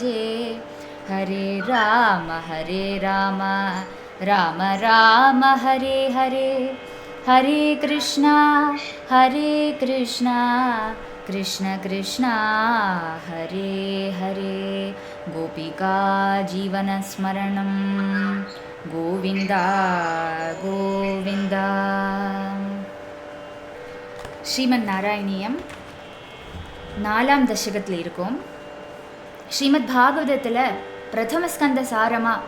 जे हरे राम राम राम हरे हरे हरे कृष्णा कृष्ण कृष्णा हरे हरे गोपिका जीवनस्मरणं गोविन्दा गोविन्दा. ஸ்ரீமத் நாராயணியம் 4ஆம் தசகத்தில் இருக்கும். ஸ்ரீமத் பாகவதத்தில் பிரதம ஸ்கந்த சாரமாக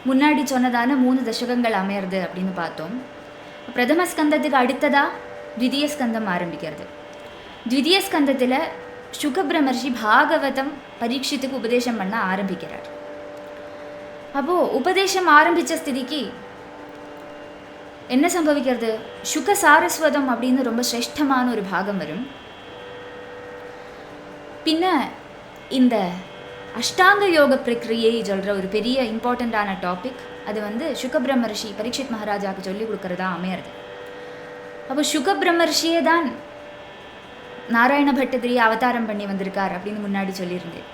முன்னாடி சொன்னதான 3 தசகங்கள் அமையிறது அப்படின்னு பார்த்தோம். பிரதம ஸ்கந்தத்துக்கு அடுத்ததாக த்விதீய ஸ்கந்தம் ஆரம்பிக்கிறது. த்விதீய ஸ்கந்தத்தில் சுகபிரமர்ஷி பாகவதம் பரீட்சித்துக்கு உபதேசம் பண்ண ஆரம்பிக்கிறார். அப்போது உபதேசம் ஆரம்பித்த ஸ்திதிக்கு என்ன சம்பவிக்கிறது? சுக சாரஸ்வதம் அப்படின்னு ரொம்ப சிரேஷ்டமான ஒரு பாகம் வரும். பின்ன இந்த அஷ்டாங்க யோக பிரக்ரியை சொல்கிற ஒரு பெரிய இம்பார்ட்டண்ட்டான டாபிக், அது சுகபிரமர்ஷி பரீட்சித் மகாராஜாவுக்கு சொல்லிக் கொடுக்குறதா அமையிறது. அப்போ சுகபிரமர்ஷியே தான் நாராயண பட்டதிரி அவதாரம் பண்ணி வந்திருக்கார் அப்படின்னு முன்னாடி சொல்லியிருந்தேன்.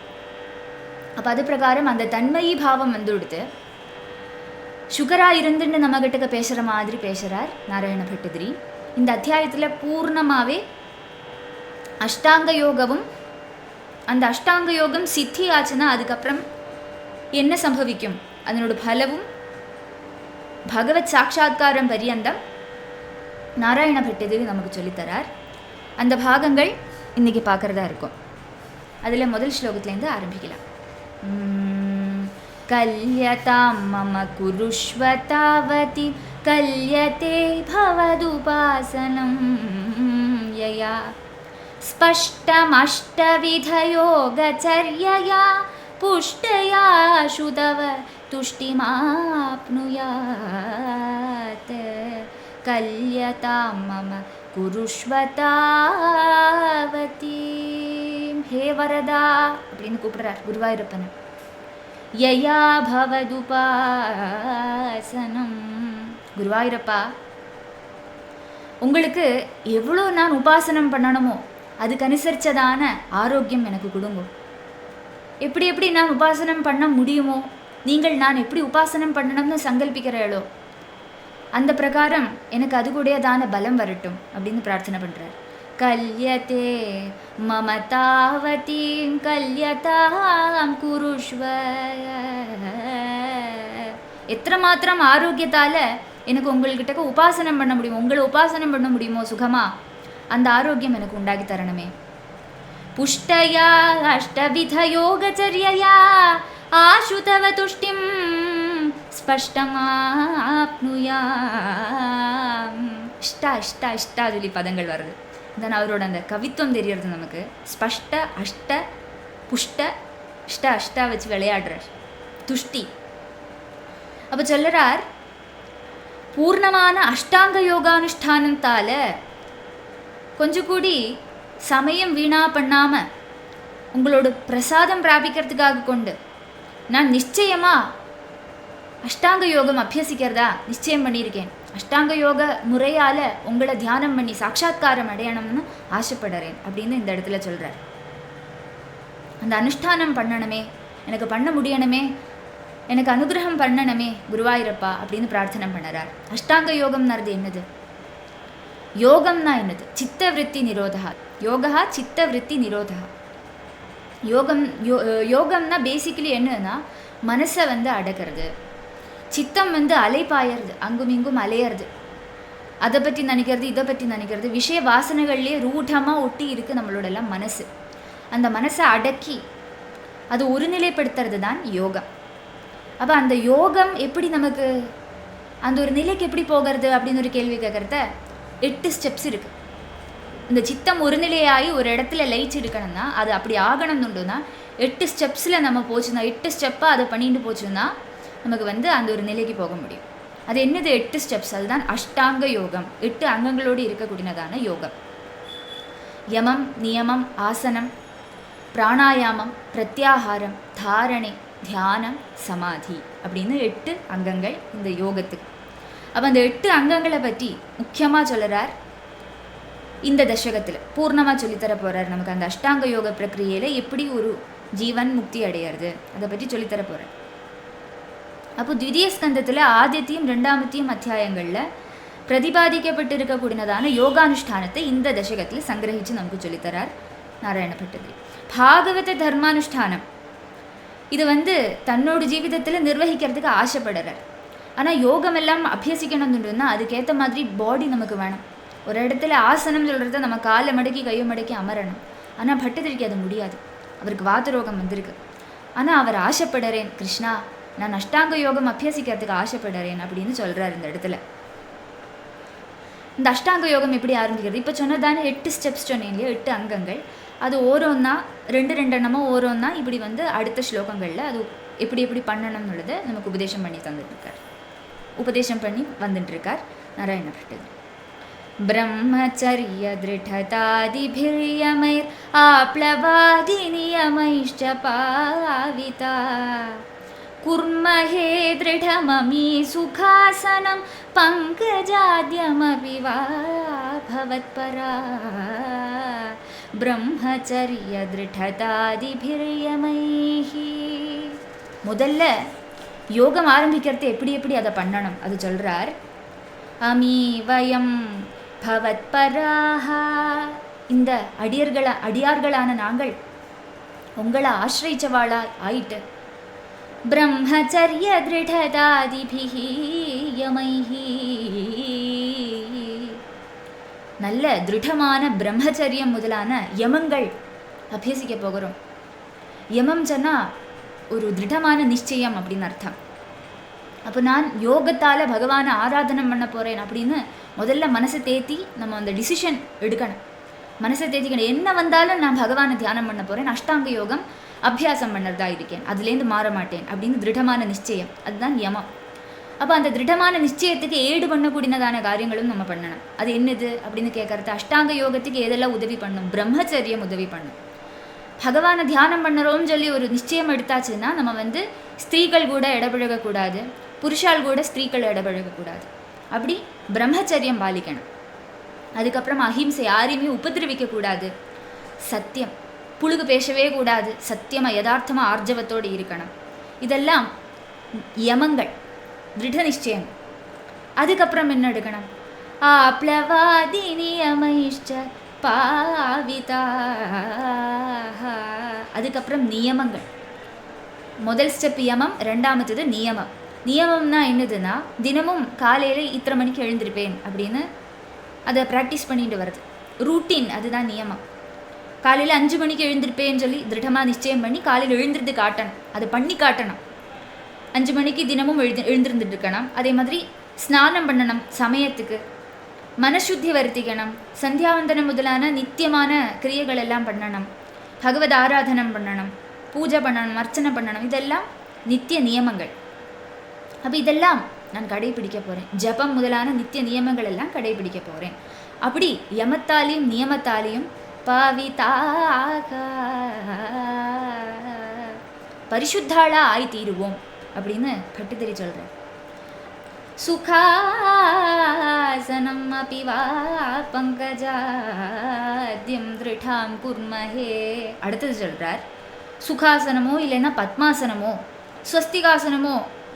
அப்போ அது பிரகாரம் அந்த தன்மயி பாவம் வந்துடுத்து சுகராக இருந்துன்னு நம்மகிட்ட பேசுகிற மாதிரி பேசுகிறார் நாராயண பட்டதிரி. இந்த அத்தியாயத்தில் பூர்ணமாகவே அஷ்டாங்க யோகமும், அந்த அஷ்டாங்க யோகம் சித்தி ஆச்சுன்னா அதுக்கப்புறம் என்ன சம்பவிக்கும், அதனோட பலவும் பகவத் சாட்சா்காரம் பரியந்தம் நாராயண பட்டதிரி நமக்கு சொல்லித்தரார். அந்த பாகங்கள் இன்றைக்கி பார்க்குறதா இருக்கும். அதில் முதல் ஸ்லோகத்துலேருந்து ஆரம்பிக்கலாம். கல்யதாம் மம குருஷ்வ தாவதி கல்யதே பவதுபாசனம் யயா ஸ்பஷ்டமஷ்டவிதயோகச்சர்யயா புஷ்டயா சுதவ துஷ்டிமாப்னுயாத் கல்யதாம் மம குருஷ்வ தாவதி. ஹே வரதா அப்படின்னு கூப்பிடுறார் குருவாயூரப்பனை. யயா பவதுபாசனம், குருவாயூரப்பா உங்களுக்கு எவ்வளோ நான் உபாசனம் பண்ணணுமோ அதுக்கு அனுசரித்ததான ஆரோக்கியம் எனக்கு கொடுங்க. எப்படி எப்படி நான் உபாசனம் பண்ண முடியுமோ, நீங்கள் நான் எப்படி உபாசனம் பண்ணணும்னு சங்கல்பிக்கிறீர்களோ அந்த பிரகாரம் எனக்கு அது கூடதான பலம் வரட்டும் அப்படின்னு பிரார்த்தனை பண்ணுறார். கல்யதே மம தாவதீம் கல்யதாம் குருஷ்வ. எத்தனை மாத்திரம் ஆரோக்கியத்தால் எனக்கு உங்கள்கிட்ட உபாசனம் பண்ண முடியுமோ, உங்களை உபாசனம் பண்ண முடியுமோ சுகமா, அந்த ஆரோக்கியம் எனக்கு உண்டாகி தரணுமே. புஷ்டயா அஷ்டவித யோகச்சர்யயா ஆசுதவ துஷ்டிம் ஸ்பஷ்டமாப்னுயாம். இஷ்டா இஷ்டா இஷ்டா சொல்லி பதங்கள் வருது. தென் அவரோட அந்த கவித்துவம் தெரியறது நமக்கு. ஸ்பஷ்ட அஷ்ட புஷ்ட இஷ்ட அஷ்டா வச்சு விளையாடுறார். துஷ்டி. அப்போ சொல்லுறார், பூர்ணமான அஷ்டாங்க யோகானுஷ்டானத்தால் கொஞ்சம் கூடி சமயம் வீணா பண்ணாமல் உங்களோட பிரசாதம் பிராபிக்கிறதுக்காக கொண்டு நான் நிச்சயமாக அஷ்டாங்க யோகம் அபியசிக்கிறதா நிச்சயம் பண்ணியிருக்கேன். அஷ்டாங்க யோக முறையால் உங்களை தியானம் பண்ணி சாட்சாத்காரம் அடையணும்னு ஆசைப்படுறேன் அப்படின்னு இந்த இடத்துல சொல்கிறார். அந்த அனுஷ்டானம் பண்ணணுமே, எனக்கு பண்ண முடியணுமே, எனக்கு அனுகிரகம் பண்ணணுமே குருவாயூரப்பா அப்படின்னு பிரார்த்தனை பண்ணுறார். அஷ்டாங்க யோகம்னாது என்னது? யோகம்னா என்னது? சித்தவிருத்தி நிரோதா. யோகா சித்தவிருத்தி நிரோதா. யோகம்னா பேசிக்கலி என்னன்னா மனசை அடக்கிறது, சித்தம் அலைப்பாயறது, அங்கும் இங்கும் அலையிறது, அதை பற்றி நினைக்கிறது இதை பற்றி நினைக்கிறது, விஷய வாசனைகள்லேயே ரூಢமாக ஒட்டி இருக்குது நம்மளோட எல்லாம் மனசு. அந்த மனசை அடக்கி அது ஒருநிலைப்படுத்துறது தான் யோகம். அப்போ அந்த யோகம் எப்படி நமக்கு அந்த ஒரு நிலைக்கு எப்படி போகிறது அப்படின்னு ஒரு கேள்வி கேட்குறத 8 ஸ்டெப்ஸ் இருக்குது. இந்த சித்தம் ஒரு நிலையாகி ஒரு இடத்துல லயிச்சு இருக்கணும்னா, அது அப்படி ஆகணும்னுண்டுன்னா 8 ஸ்டெப்ஸில் நம்ம போச்சுன்னா, 8 ஸ்டெப்பாக அதை பண்ணிட்டு போச்சுன்னா நமக்கு அந்த ஒரு நிலைக்கு போக முடியும். அது என்னது 8 ஸ்டெப்ஸ்? அதுதான் அஷ்டாங்க யோகம். 8 அங்கங்களோடு இருக்கக்கூடியதான யோகம். யமம், நியமம், ஆசனம், பிராணாயாமம், பிரத்யாகாரம், தாரணை, தியானம், சமாதி அப்படின்னு 8 அங்கங்கள் இந்த யோகத்துக்கு. அப்போ அந்த 8 அங்கங்களை பற்றி முக்கியமாக சொல்கிறார் இந்த தசகத்தில். பூர்ணமாக சொல்லித்தர போகிறார் நமக்கு அந்த அஷ்டாங்க யோக பிரக்ரியையில் எப்படி ஒரு ஜீவன் முக்தி அடையிறது. அதை பற்றி சொல்லித்தர போகிறேன். அப்போ த்விதீய ஸ்கந்தத்தில் ஆதித்யம் 2ஆம் அத்தியாயங்களில் பிரதிபாதிக்கப்பட்டிருக்கக்கூடியதான யோகானுஷ்டானத்தை இந்த தசகத்தில் சங்கிரகிச்சு நமக்கு சொல்லித்தரார் நாராயண பட்டதிரி. பாகவத தர்மானுஷ்டானம் இது தன்னோட ஜீவிதத்தில் நிர்வகிக்கிறதுக்கு ஆசைப்படுறார். ஆனால் யோகம் எல்லாம் அபியசிக்கணும்னுன்னா அதுக்கேற்ற மாதிரி பாடி நமக்கு வேணும். ஒரு இடத்துல ஆசனம் சொல்கிறத நம்ம காலை மடக்கி கையை மடக்கி அமரணும். ஆனால் பட்டதிரிக்கு அது முடியாது. அவருக்கு வாத ரோகம் வந்திருக்கு. ஆனால் அவர் ஆசைப்படுறேன், கிருஷ்ணா நான் அஷ்டாங்க யோகம் அபியசிக்கிறதுக்கு ஆசைப்படுறேன் அப்படின்னு சொல்கிறார் இந்த இடத்துல. இந்த அஷ்டாங்க யோகம் எப்படி ஆரம்பிக்கிறது? இப்போ சொன்னதானே 8 ஸ்டெப்ஸ் சொன்னேன் இல்லையா, 8 அங்கங்கள். அது ஓரோன்னா 2 எண்ணமோ ஓரோன்னா இப்படி அடுத்த ஸ்லோகங்களில் அது எப்படி எப்படி பண்ணணும்னுள்ளதை நமக்கு உபதேசம் பண்ணி தந்துட்டுருக்கார், உபதேசம் பண்ணி வந்துட்டுருக்கார் நாராயண பட்டதிரி. ब्रह्मचर्य दृढतादिभिर्यमैर् आप्लवादि नियमैश्च पाविता कुर्महे दृढममी सुखासनं पङ्कजाद्यमपि वा भवत्परा ब्रह्मचर्य दृढतादिभिर्यमैः. முதல்ல யோகம் ஆரம்பிக்கிறது எப்படி எப்படி அதை பண்ணணும் அது சொல்கிறார். அமீ வயம் பவத்பராஹா, இந்த அடியார்களான நாங்கள் உங்களை ஆசிரிச்சவாளா ஆயிட்டு. பிரம்மச்சரிய திருடதாதிபிஹி யமைஹி, நல்ல திருடமான பிரம்மச்சரியம் முதலான யமங்கள் அபியசிக்க போகிறோம். யமம் சொன்னால் ஒரு திருடமான நிச்சயம் அப்படின்னு அர்த்தம். அப்போ நான் யோகத்தால் பகவானை ஆராதனம் பண்ண போகிறேன் அப்படின்னு முதல்ல மனசை தேத்தி நம்ம அந்த டிசிஷன் எடுக்கணும். மனசை தேத்திக்கணும், என்ன வந்தாலும் நான் பகவானை தியானம் பண்ண போகிறேன், அஷ்டாங்க யோகம் அபியாசம் பண்ணுறதா இருக்கேன், அதுலேருந்து மாற மாட்டேன் அப்படின்னு திருடமான நிச்சயம், அதுதான் யமம். அப்போ அந்த திருடமான நிச்சயத்துக்கு ஏடு பண்ணக்கூடியதான காரியங்களும் நம்ம பண்ணணும். அது என்னது அப்படின்னு கேட்கறது, அஷ்டாங்க யோகத்துக்கு எதெல்லாம் உதவி பண்ணும்? பிரம்மச்சரியம் உதவி பண்ணும். பகவானை தியானம் பண்ணுறோம்னு சொல்லி ஒரு நிச்சயம் எடுத்தாச்சுன்னா நம்ம ஸ்திரீகள் கூட இடப்பழகக்கூடாது, புருஷால் கூட ஸ்திரீகள் இடப்பழகக்கூடாது. அப்படி பிரம்மச்சரியம் பாலிக்கணும். அதுக்கப்புறம் அஹிம்சை, யாரையுமே உபதிரவிக்கக்கூடாது. சத்தியம், புழுகு பேசவே கூடாது. சத்தியமாக யதார்த்தமாக ஆர்ஜவத்தோடு இருக்கணும். இதெல்லாம் யமங்கள், திருட நிச்சயம். அதுக்கப்புறம் என்ன எடுக்கணும்? ஆப்ளவாதி நியமைஷ்ச பாவிதா. அதுக்கப்புறம் நியமங்கள். முதல் ஸ்டெப் யமம், ரெண்டாமத்தது நியமம். நியமம்னா என்னதுன்னா தினமும் காலையில் இத்தனை மணிக்கு எழுந்திருப்பேன் அப்படின்னு அதை ப்ராக்டிஸ் பண்ணிட்டு வருது. ரூட்டீன், அதுதான் நியமம். காலையில் 5 மணிக்கு எழுந்திருப்பேன்னு சொல்லி திருடமாக நிச்சயம் பண்ணி காலையில் எழுந்திருந்து காட்டணும், அதை பண்ணி காட்டணும். 5 மணிக்கு தினமும் எழுந்திருந்துட்டு இருக்கணும். அதே மாதிரி ஸ்நானம் பண்ணணும் சமயத்துக்கு, மனசுத்தி வருத்திக்கணும், சந்தியாவந்தனம் முதலான நித்தியமான கிரியைகள் எல்லாம் பண்ணணும், பகவத் ஆராதனம் பண்ணணும், பூஜை பண்ணணும், அர்ச்சனை பண்ணணும். இதெல்லாம் நித்திய நியமங்கள். அப்போ இதெல்லாம் நான் கடைபிடிக்க போகிறேன். ஜபம் முதலான நித்திய நியமங்கள் எல்லாம் கடைபிடிக்க போகிறேன். அப்படி யமத்தாலையும் நியமத்தாலையும் பாவிதாக பரிசுத்தாளா ஆய் தீருவோம் அப்படின்னு பட்டுத்தறி சொல்கிறார். சுகாசனம் அபிவா பங்கஜாத்யம் திருடாம் குர்மஹே. அடுத்தது சொல்கிறார், சுகாசனமோ இல்லைன்னா பத்மாசனமோ ஸ்வஸ்திகாசனமோ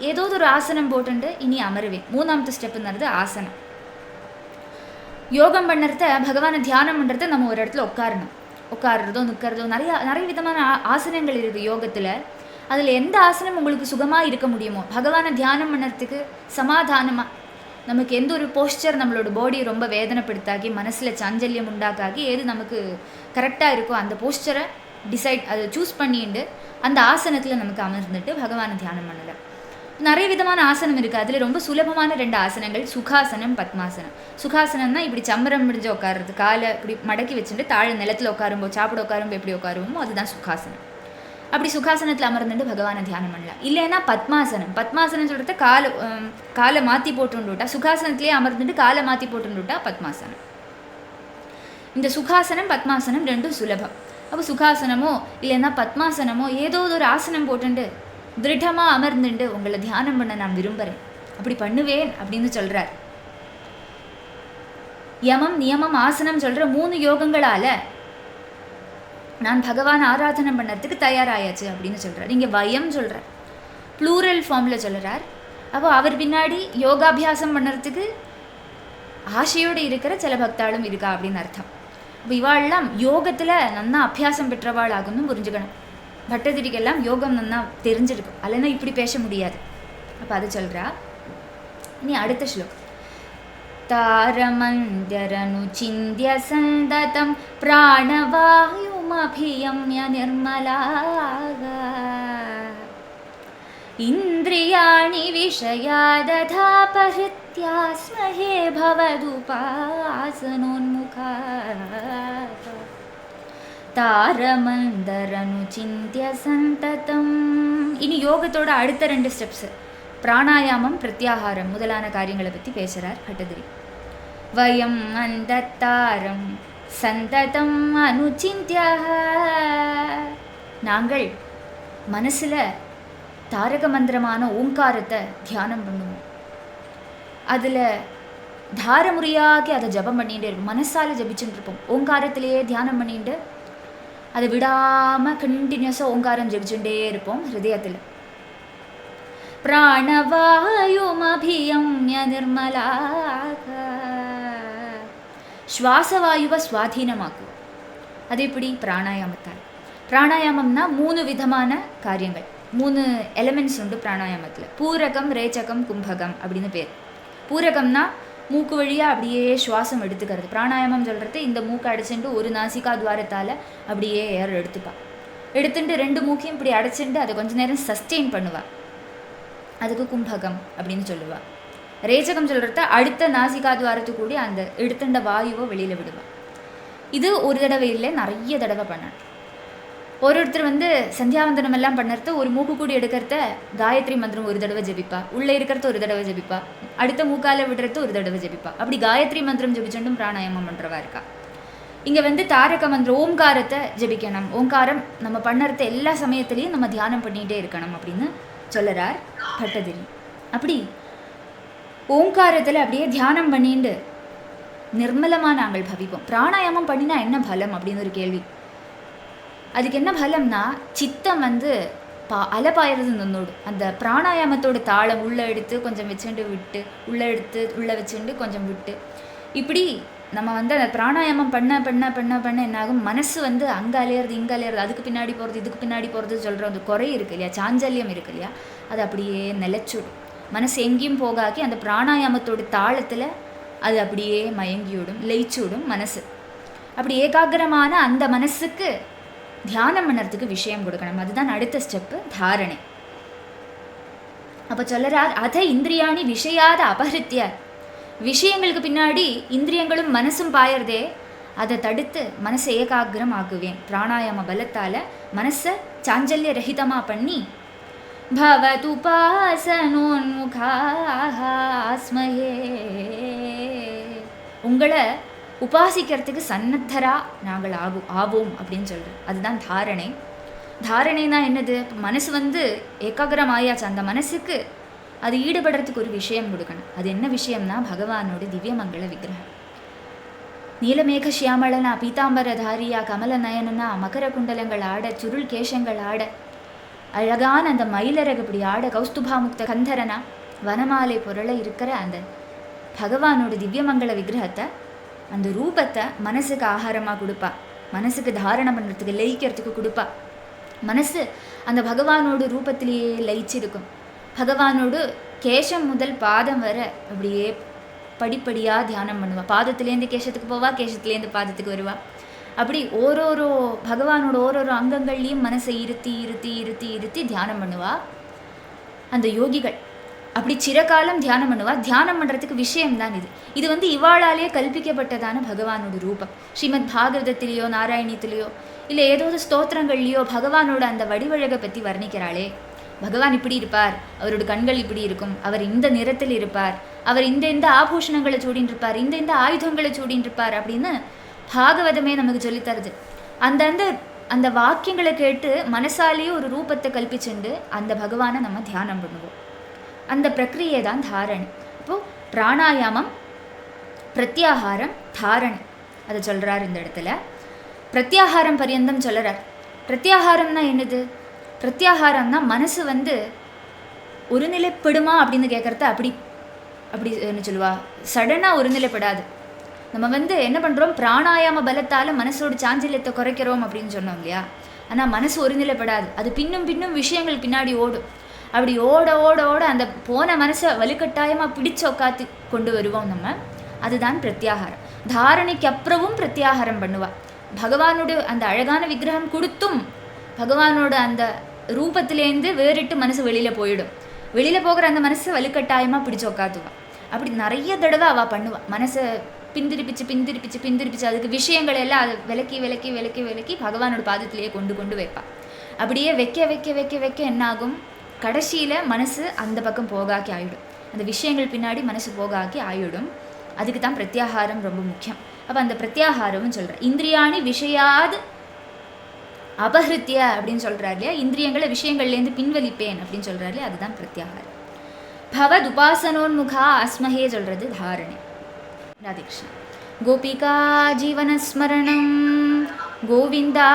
ஏதோ ஒரு ஆசனம் போட்டுண்டு இனி அமருவேன். 3ஆவது ஸ்டெப்புங்கிறது ஆசனம். யோகம் பண்ணுறத, பகவானை தியானம் பண்ணுறத நம்ம ஒரு இடத்துல உட்காருறதோ நிற்கிறதோ நிறைய விதமான ஆசனங்கள் இருக்குது யோகத்தில். அதில் எந்த ஆசனம் உங்களுக்கு சுகமாக இருக்க முடியுமோ, பகவானை தியானம் பண்ணுறதுக்கு சமாதானமாக, நமக்கு எந்த ஒரு போஸ்டர் நம்மளோட பாடியை ரொம்ப வேதனைப்படுத்தாக்கி மனசில் சாஞ்சல்யம் உண்டாக்காக்கி எது நமக்கு கரெக்டாக இருக்கோ அந்த போஸ்டரை அதை சூஸ் பண்ணிட்டு அந்த ஆசனத்தில் நமக்கு அமர்ந்துட்டு பகவானை தியானம் பண்ணலை. நிறைய விதமான ஆசனம் இருக்குது. அதில் ரொம்ப சுலபமான 2 ஆசனங்கள் சுகாசனம், பத்மாசனம். சுகாசனம்னா இப்படி சம்பரம் முடிஞ்சு உட்காருறது, காலை இப்படி மடக்கி வச்சுட்டு தாழ் நிலத்தில் உட்காரும்போது, சாப்பிட உட்காரும்போது எப்படி உட்காருவோமோ அதுதான் சுகாசனம். அப்படி சுகாசனத்தில் அமர்ந்துட்டு பகவானை தியானம் பண்ணலாம். இல்லைன்னா பத்மாசனம். பத்மாசனம் சொல்கிறது காலை மாற்றி போட்டுண்டுட்டா, சுகாசனத்திலே அமர்ந்துட்டு காலை மாற்றி போட்டுண்டுட்டா பத்மாசனம். இந்த சுகாசனம் பத்மாசனம் 2 சுலபம். அப்போ சுகாசனமோ இல்லைன்னா பத்மாசனமோ ஏதோ ஒரு ஆசனம் போட்டுண்டு திருடமாக அமர்ந்துண்டு உங்களை தியானம் பண்ண நான் விரும்புகிறேன், அப்படி பண்ணுவேன் அப்படின்னு சொல்கிறார். யமம், நியமம், ஆசனம் சொல்கிற 3 யோகங்களால் நான் பகவான் ஆராதனை பண்ணுறதுக்கு தயாராயாச்சு அப்படின்னு சொல்கிறார். இங்கே வயம் சொல்கிறார், ப்ளூரல் ஃபார்மில் சொல்கிறார். அப்போ அவர் பின்னாடி யோகாபியாசம் பண்ணுறதுக்கு ஆசையோடு இருக்கிற சில பக்தாளும் இருக்கா அப்படின்னு அர்த்தம். அப்போ இவாள்லாம் யோகத்தில் நன்னா அபியாசம் பெற்றவாள் ஆகும்னு புரிஞ்சுக்கணும். பட்டதிரிக்கெல்லாம் யோகம் நன்னா தெரிஞ்சிருக்கும், அல்லனா இப்படி பேச முடியாது. அப்போ அது சொல்கிறா. இனி அடுத்த ஸ்லோகம். தாரமந்தரனு சிந்திய சந்ததம் பிராணவாயுமபியம்ய நிர்மலாக இந்திரியாணி விஷயாததாபஹித்யாஸ்மஹே பவதுபாசனோன்முகா தாரமந்தரனு சிந்திய சந்ததம். இனி யோகத்தோட அடுத்த 2 ஸ்டெப்ஸு பிராணாயாமம், பிரத்யாகாரம் முதலான காரியங்களை பற்றி பேசுகிறார் பட்டதிரி. வயம் அந்தத்தாரம் சந்ததம் அனுசிந்தியா. நாங்கள் மனசில் தாரக மந்திரமான ஓங்காரத்தை தியானம் பண்ணுவோம். அதில் தாரமுறையாக அதை ஜபம் பண்ணிகிட்டே இருப்போம். மனசால் ஜபிச்சுட்டு இருப்போம். ஓங்காரத்திலேயே தியானம் பண்ணிட்டு அதை விடாமல் கண்டினியூஸாக ஓங்காரம் ஜபிச்சுட்டே இருப்போம் ஹிருதயத்தில். பிராணவாயுமபியம்ய நிர்மலாக. சுவாசவாயுவை சுவாதீனமாக்குவோம். அது எப்படி? பிராணாயாமத்தால். பிராணாயாமம்னா 3 விதமான காரியங்கள், 3 எலிமெண்ட்ஸ் உண்டு பிராணாயாமத்தில். பூரகம், ரேச்சகம், கும்பகம் அப்படின்னு பேர். பூரகம்னா மூக்கு வழியாக அப்படியே சுவாசம் எடுத்துக்கிறது. பிராணாயாமம் சொல்கிறது இந்த மூக்கை அடைச்சிட்டு ஒரு நாசிகா துவாரத்தால் அப்படியே ஏர் எடுத்துப்பா. எடுத்துட்டு 2 மூக்கையும் இப்படி அடைச்சிட்டு அதை கொஞ்ச நேரம் சஸ்டெயின் பண்ணுவா. அதுக்கு கும்பகம் அப்படின்னு சொல்லுவா. ரேச்சகம் சொல்கிறத அடுத்த நாசிகா துவாரத்து கூடி அந்த எடுத்துட்ட வாயுவை வெளியில் விடுவா. இது ஒரு தடவை இல்லை, நிறைய தடவை பண்ணணும். ஒருத்தர் சந்தியாவந்தனம் எல்லாம் பண்ணுறது ஒரு மூக்கு கூடி எடுக்கிறத காயத்ரி மந்திரம் ஒரு தடவை ஜபிப்பா, உள்ளே இருக்கிறது ஒரு தடவை ஜபிப்பா, அடுத்த மூக்கால விடுறது ஒரு தடவை ஜபிப்பா. அப்படி காயத்ரி மந்திரம் ஜபிச்சுட்டும் பிராணாயாமம் பண்ணுறவா இருக்கா. இங்கே தாரக மந்திரம் ஓங்காரத்தை ஜபிக்கணும். ஓங்காரம் நம்ம பண்ணுறது எல்லா சமயத்துலேயும் நம்ம தியானம் பண்ணிகிட்டே இருக்கணும் அப்படின்னு சொல்லறார் பட்டதிரி. அப்படி ஓங்காரத்தில் அப்படியே தியானம் பண்ணிட்டு நிர்மலமாக நாங்கள் பவிப்போம். பிராணாயாமம் பண்ணினா என்ன பலம் அப்படின்னு ஒரு கேள்வி. அதுக்கு என்ன பலம்னா சித்தம் அலப்பாயிறது நின்னோடு. அந்த பிராணாயாமத்தோட தாளம் உள்ளே எடுத்து கொஞ்சம் வச்சுட்டு விட்டு, உள்ளே எடுத்து உள்ளே வச்சுட்டு கொஞ்சம் விட்டு, இப்படி நம்ம அந்த பிராணாயாமம் பண்ண பண்ண பண்ண பண்ண என்னாகும், மனசு அங்கே அலையிறது இங்கே அலையிறது, அதுக்கு பின்னாடி போகிறது இதுக்கு பின்னாடி போகிறது சொல்கிற அந்த குறை இருக்கு இல்லையா, சாஞ்சல்யம் இருக்கு இல்லையா, அது அப்படியே நிலைச்சுடும். மனசு எங்கேயும் போகாக்கி அந்த பிராணாயாமத்தோட தாளத்தில் அது அப்படியே மயங்கிவிடும், லயிச்சுவிடும் மனசு. அப்படி ஏகாகிரமான அந்த மனசுக்கு தியானம் பண்ணுறதுக்கு விஷயம் கொடுக்கணும். அதுதான் அடுத்த ஸ்டெப்பு, தாரணை. அப்போ சொல்லறார், அத இந்திரியாணி விஷயாத அபஹிருத்திய. விஷயங்களுக்கு பின்னாடி இந்திரியங்களும் மனசும் பாயறதே, அதை தடுத்து மனசை ஏகாகிரம் ஆக்குவேன். பிராணாயாம பலத்தால் மனசை சாஞ்சல்ய ரஹிதமாக பண்ணி பவதுபாசனோன்முகாஸ்மஹே, உங்களை உபாசிக்கிறதுக்கு சன்னத்தரா நாங்கள் ஆவோம் அப்படின்னு சொல்கிறோம். அதுதான் தாரணை. தாரணைனா என்னது? மனசு ஏகாகிரம் ஆயாச்சு, அந்த மனசுக்கு அது ஈடுபடுறதுக்கு ஒரு விஷயம் கொடுக்கணும். அது என்ன விஷயம்னா பகவானோட திவ்யமங்கள விக்கிரகம். நீலமேக சியாமளனா, பீதாம்பரதாரியா, கமல நயனனா, மகர குண்டலங்கள் ஆட, சுருள் கேசங்கள் ஆட, அழகான அந்த மயிலரகு இப்படி ஆட, கௌஸ்துபாமுக்த கந்தரனா, வனமாலை பொருளை இருக்கிற அந்த பகவானோட திவ்யமங்கள விக்கிரகத்தை, அந்த ரூபத்தை மனசுக்கு ஆகாரமாக கொடுப்பா, மனசுக்கு தாரணம் பண்ணுறதுக்கு லயிக்கிறதுக்கு கொடுப்பா. மனசு அந்த பகவானோட ரூபத்திலேயே லயிச்சிருக்கும். பகவானோடு கேசம் முதல் பாதம் வர அப்படியே படிப்படியாக தியானம் பண்ணுவா. பாதத்துலேருந்து கேசத்துக்கு போவா, கேசத்துலேருந்து பாதத்துக்கு வருவா. அப்படி ஓரோரோ பகவானோட ஓரோரோ அங்கங்கள்லேயும் மனசை இருத்தி இருத்தி இருத்தி இருத்தி தியானம் பண்ணுவா அந்த யோகிகள். அப்படி சிறகாலம் தியானம் பண்ணுவா. தியானம் பண்ணுறதுக்கு விஷயம்தான் இது. இது இவாளாலே கல்பிக்கப்பட்டதான பகவானோட ரூபம். ஸ்ரீமத் பாகவதத்திலேயோ நாராயணியத்திலேயோ இல்லை ஏதோ ஸ்தோத்திரங்கள்லையோ பகவானோட அந்த வடிவழகை பற்றி வர்ணிக்கிறாளே, பகவான் இப்படி இருப்பார், அவரோட கண்கள் இப்படி இருக்கும், அவர் இந்த நிறத்தில் இருப்பார், அவர் இந்த ஆபூஷணங்களை சூடின்னு இருப்பார், இந்த ஆயுதங்களை சூடின்னு இருப்பார் அப்படின்னு பாகவதமே நமக்கு சொல்லித்தருது. அந்த வாக்கியங்களை கேட்டு மனசாலேயே ஒரு ரூபத்தை கல்பிச்சுண்டு அந்த பகவானை நம்ம தியானம் பண்ணுவோம். அந்த பிரக்ரியை தான் தாரணை. இப்போது பிராணாயாமம், பிரத்யாகாரம், தாரணை, அதை சொல்கிறார் இந்த இடத்துல. பிரத்யாகாரம் பரியந்தம் சொல்லறார். பிரத்யாகாரம்னா என்னது? பிரத்யாகாரம்னா மனசு ஒருநிலைப்படுமா அப்படின்னு கேட்குறத அப்படி என்ன சொல்லுவா, சடனாக ஒருநிலைப்படாது. நம்ம என்ன பண்ணுறோம், பிராணாயாம பலத்தால் மனசோட சாஞ்சல்யத்தை குறைக்கிறோம் அப்படின்னு சொன்னோம் இல்லையா. ஆனால் மனசு ஒருநிலைப்படாது, அது பின்னும் பின்னும் விஷயங்கள் பின்னாடி ஓடும். அப்படி ஓட ஓட ஓட அந்த போன மனசை வலுக்கட்டாயமாக பிடிச்சு உட்காத்து கொண்டு வருவோம் நம்ம. அதுதான் பிரத்யாகாரம். தாரணைக்கு அப்புறமும் பிரத்யாகாரம் பண்ணுவா. பகவானோட அந்த அழகான விக்கிரகம் கொடுத்தும் பகவானோட அந்த ரூபத்திலேருந்து வேறிட்டு மனசு வெளியில் போயிடும். வெளியில் போகிற அந்த மனசை வலுக்கட்டாயமாக பிடிச்சு உட்காத்துவா. அப்படி நிறைய தடவை அவள் பண்ணுவாள். மனசை பிந்திருப்பிச்சு அதுக்கு விஷயங்கள் எல்லாம் அதை விலக்கி விலக்கி விலக்கி விலக்கி பகவானோட பாதத்திலேயே கொண்டு வைப்பாள். அப்படியே வைக்க வைக்க வைக்க வைக்க என்னாகும், கடைசியில் மனசு அந்த பக்கம் போகாக்கி ஆயிடும். அந்த விஷயங்கள் பின்னாடி மனசு போகாக்கி ஆயிடும். அதுக்கு தான் பிரத்யாகாரம் ரொம்ப முக்கியம். அப்போ அந்த பிரத்யாகாரம்னு சொல்கிறேன். இந்திரியாணி விஷயாது அபஹிருத்திய அப்படின்னு சொல்கிறார் இல்லையா. இந்திரியங்களை விஷயங்கள்லேருந்து பின்வலிப்பேன் அப்படின்னு சொல்கிறார் இல்லையா, அதுதான் பிரத்யாகாரம். பவத் உபாசனோன்முகா அஸ்மஹே சொல்கிறது தாரணை. ராதே கிருஷ்ணா. கோபிகா ஜீவனஸ்மரணம் கோவிந்தா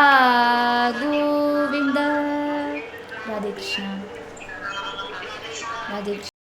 கோவிந்தா. ராதே கிருஷ்ணா. ராதே கிருஷ்ணா.